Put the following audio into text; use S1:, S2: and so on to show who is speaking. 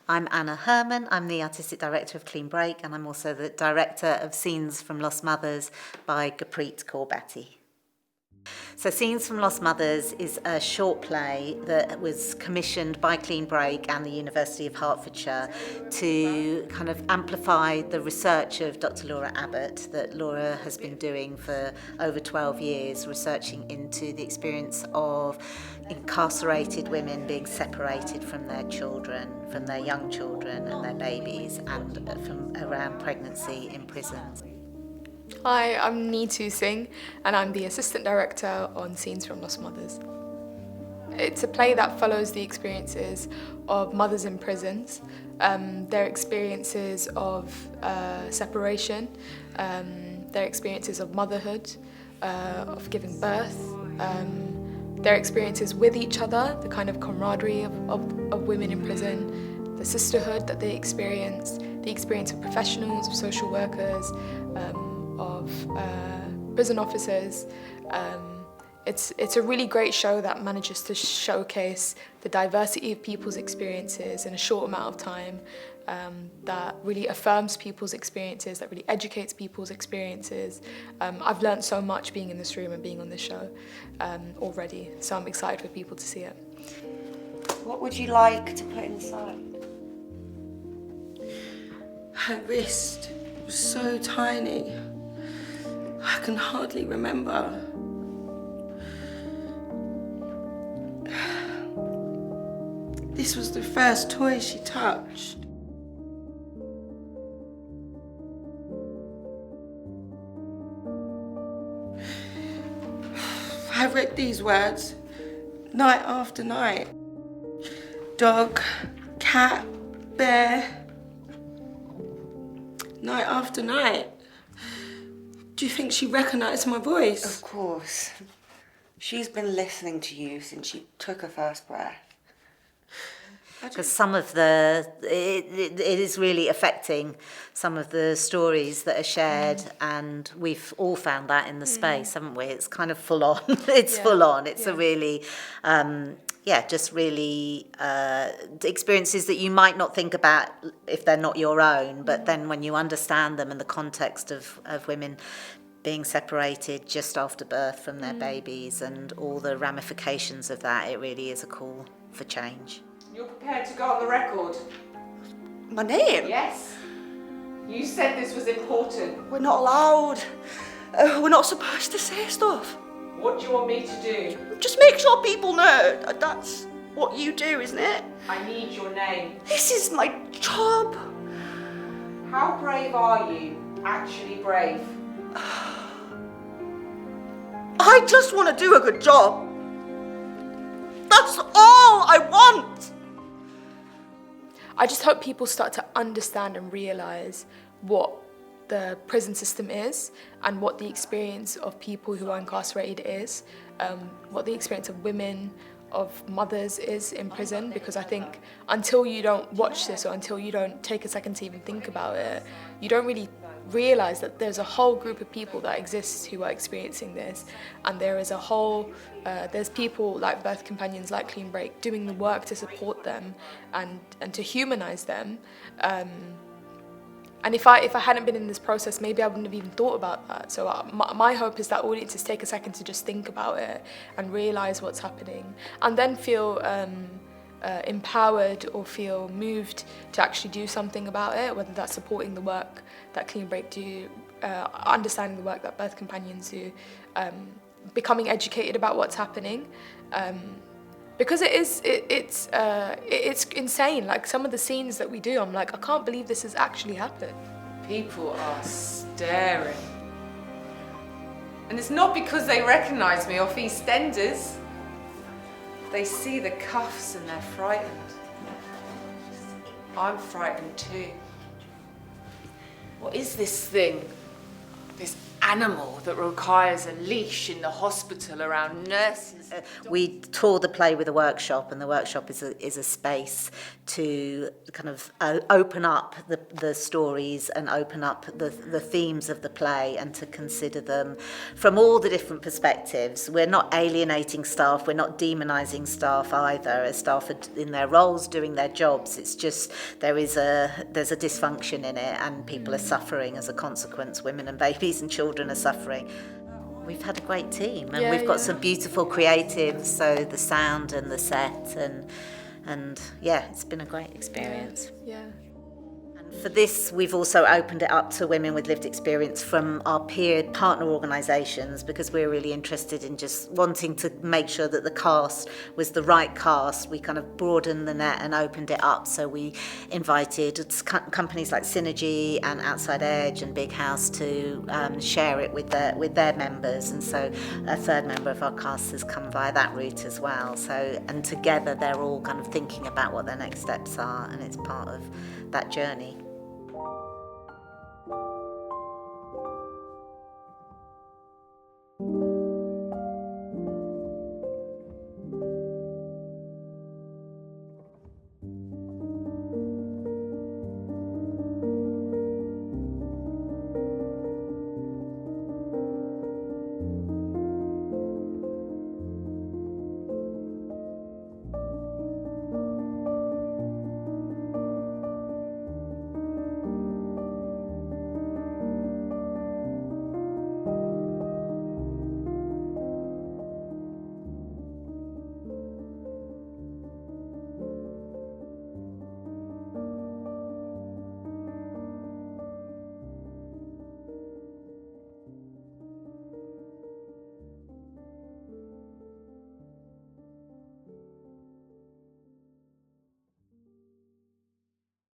S1: I'm Anna Herrmann, I'm the Artistic Director of Clean Break, and I'm also the Director of Scenes from Lost Mothers by Gurpreet Kaur Bhatti. So Scenes from Lost Mothers is a short play that was commissioned by Clean Break and the University of Hertfordshire to kind of amplify the research of Dr. Laura Abbott that Laura has been doing for over 12 years, researching into the experience of incarcerated women being separated from their children, from their young children and their babies, and from around pregnancy in prisons.
S2: Hi, I'm Neetu Singh and I'm the Assistant Director on Scenes from Lost Mothers. It's a play that follows the experiences of mothers in prisons, their experiences of separation, their experiences of motherhood, of giving birth, their experiences with each other, the kind of camaraderie of women in prison, the sisterhood that they experience, the experience of professionals, of social workers, of prison officers. It's a really great show that manages to showcase the diversity of people's experiences in a short amount of time, that really affirms people's experiences, that really educates people's experiences. I've learned so much being in this room and being on this show already, so I'm excited for people to see it.
S3: What would you like to put inside?
S4: Her wrist was so tiny. I can hardly remember. This was the first toy she touched. I read these words night after night. Dog, cat, bear. Night after night. Do you think she recognised my voice?
S3: Of course. She's been listening to you since she took her first breath.
S1: Because some of it is really affecting some of the stories that are shared, and we've all found that in the space, haven't we? It's kind of full on. It's full on. It's a really, just really experiences that you might not think about if they're not your own, but then when you understand them in the context of women being separated just after birth from their babies and all the ramifications of that, it really is a call for change.
S5: You're prepared to go on the record?
S3: My name?
S5: Yes. You said this was important.
S3: We're not allowed. We're not supposed to say stuff.
S5: What do you want me to do?
S3: Just make sure people know that's what you do, isn't it?
S5: I need your name.
S3: This is my job.
S5: How brave are you? Actually brave?
S3: I just want to do a good job. That's all I want.
S2: I just hope people start to understand and realise what the prison system is and what the experience of people who are incarcerated is, what the experience of women, of mothers is in prison, because I think until you don't watch this or until you don't take a second to even think about it, you don't really realise that there's a whole group of people that exists who are experiencing this, and there is a whole there's people like birth companions like Clean Break doing the work to support them and to humanise them, and if I hadn't been in this process, maybe I wouldn't have even thought about that. So my hope is that audiences take a second to just think about it and realise what's happening, and then feel empowered or feel moved to actually do something about it, whether that's supporting the work that Clean Break do, understanding the work that birth companions do, becoming educated about what's happening, because it's insane. Like some of the scenes that we do, I'm like, I can't believe this has actually happened.
S5: People are staring. And it's not because they recognise me off EastEnders. They see the cuffs and they're frightened. I'm frightened too. What is this thing? This animal that requires a leash in the hospital around nurses.
S1: We tour the play with a workshop, and the workshop is a space to kind of open up the stories and open up the themes of the play, and to consider them from all the different perspectives. We're not alienating staff, we're not demonising staff either, as staff are in their roles doing their jobs. It's just there's a dysfunction in it, and people are suffering as a consequence. Women and babies and children are suffering. We've had a great team, and we've got some beautiful creatives, so the sound and the set, and yeah, it's been a great experience.
S2: Yeah.
S1: For this, we've also opened it up to women with lived experience from our peer partner organisations, because we're really interested in just wanting to make sure that the cast was the right cast. We kind of broadened the net and opened it up, so we invited companies like Synergy and Outside Edge and Big House to share it with their members, and so a third member of our cast has come via that route as well. So, and together they're all kind of thinking about what their next steps are, and it's part of that journey.